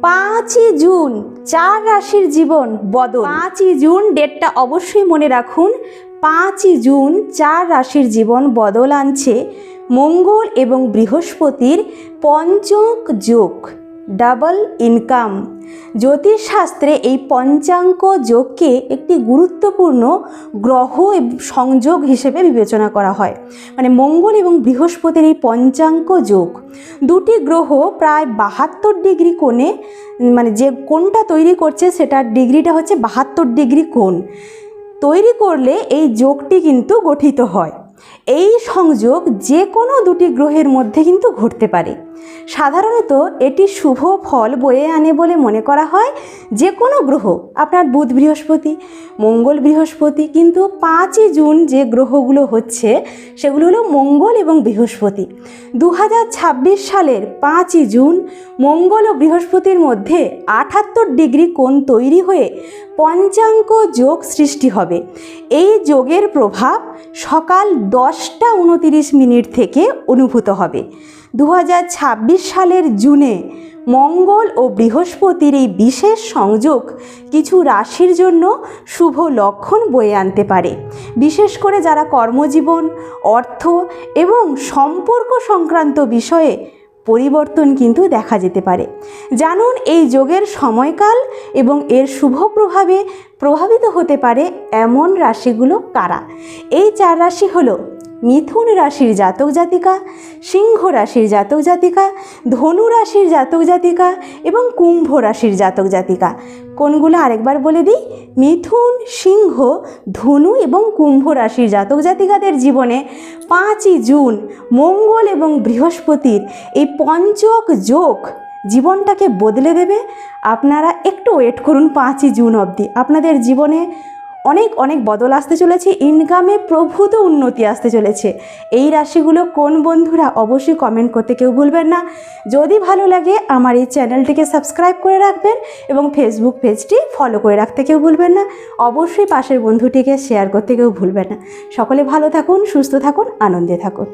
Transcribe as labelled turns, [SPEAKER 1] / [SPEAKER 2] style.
[SPEAKER 1] 5ই June 4 রাশির জীবন বদল। 5ই June ডেটটা অবশ্যই মনে রাখুন। 5ই জুন 4 রাশির জীবন বদল আনছে মঙ্গল এবং বৃহস্পতির পঞ্চক যোগ, ডাবল ইনকাম। জ্যোতিষশাস্ত্রে এই পঞ্চাঙ্ক যোগকে একটি গুরুত্বপূর্ণ গ্রহ সংযোগ হিসেবে বিবেচনা করা হয়। মানে মঙ্গল এবং বৃহস্পতির এই পঞ্চাঙ্ক যোগ, দুটি গ্রহ প্রায় 72 ডিগ্রি কোণে, মানে যে কোণটা তৈরি করছে সেটার ডিগ্রিটা হচ্ছে 72 ডিগ্রি কোণ তৈরি করলে এই যোগটি কিন্তু গঠিত হয়। এই সংযোগ যে কোনো দুটি গ্রহের মধ্যে কিন্তু ঘটতে পারে। সাধারণত এটি শুভ ফল বয়ে আনে বলে মনে করা হয় যে কোনো গ্রহ, আপনার বুধ বৃহস্পতি, মঙ্গল বৃহস্পতি। কিন্তু 5ই জুন যে গ্রহগুলো হচ্ছে সেগুলো হলো মঙ্গল এবং বৃহস্পতি। 2026 সালের 5ই জুন মঙ্গল ও বৃহস্পতির মধ্যে 78 ডিগ্রি কোণ তৈরি হয়ে পঞ্চাঙ্ক যোগ সৃষ্টি হবে। এই যোগের প্রভাব সকাল 10:29 থেকে অনুভূত হবে। 2026 সালের জুনে মঙ্গল ও বৃহস্পতির এই বিশেষ সংযোগ কিছু রাশির জন্য শুভ লক্ষণ বয়ে আনতে পারে। বিশেষ করে যারা কর্মজীবন, অর্থ এবং সম্পর্ক সংক্রান্ত বিষয়ে পরিবর্তন কিন্তু দেখা যেতে পারে। জানুন এই যোগের সময়কাল এবং এর শুভ প্রভাবে প্রভাবিত হতে পারে এমন রাশিগুলো কারা। এই 4 রাশি হলো মিথুন রাশির জাতক জাতিকা, সিংহ রাশির জাতক জাতিকা, ধনু রাশির জাতক জাতিকা এবং কুম্ভ রাশির জাতক জাতিকা। কোনগুলো আরেকবার বলে দিই, মিথুন, সিংহ, ধনু এবং কুম্ভ রাশির জাতক জাতিকাদের জীবনে 5ই জুন মঙ্গল এবং বৃহস্পতির এই পঞ্চক যোগ জীবনটাকে বদলে দেবে। আপনারা একটু ওয়েট করুন 5ই জুন অবধি, আপনাদের জীবনে অনেক অনেক বদল আসতে চলেছে, ইনকামে প্রভূত উন্নতি আসতে চলেছে। এই রাশিগুলো কোন বন্ধুরা অবশ্যই কমেন্ট করতে কেউ ভুলবেন না। যদি ভালো লাগে আমার এই চ্যানেলটিকে সাবস্ক্রাইব করে রাখবেন এবং ফেসবুক পেজটি ফলো করে রাখতে কেউ ভুলবেন না। অবশ্যই পাশের বন্ধুটিকে শেয়ার করতে কেউ ভুলবেন না। সকলে ভালো থাকুন, সুস্থ থাকুন, আনন্দে থাকুন।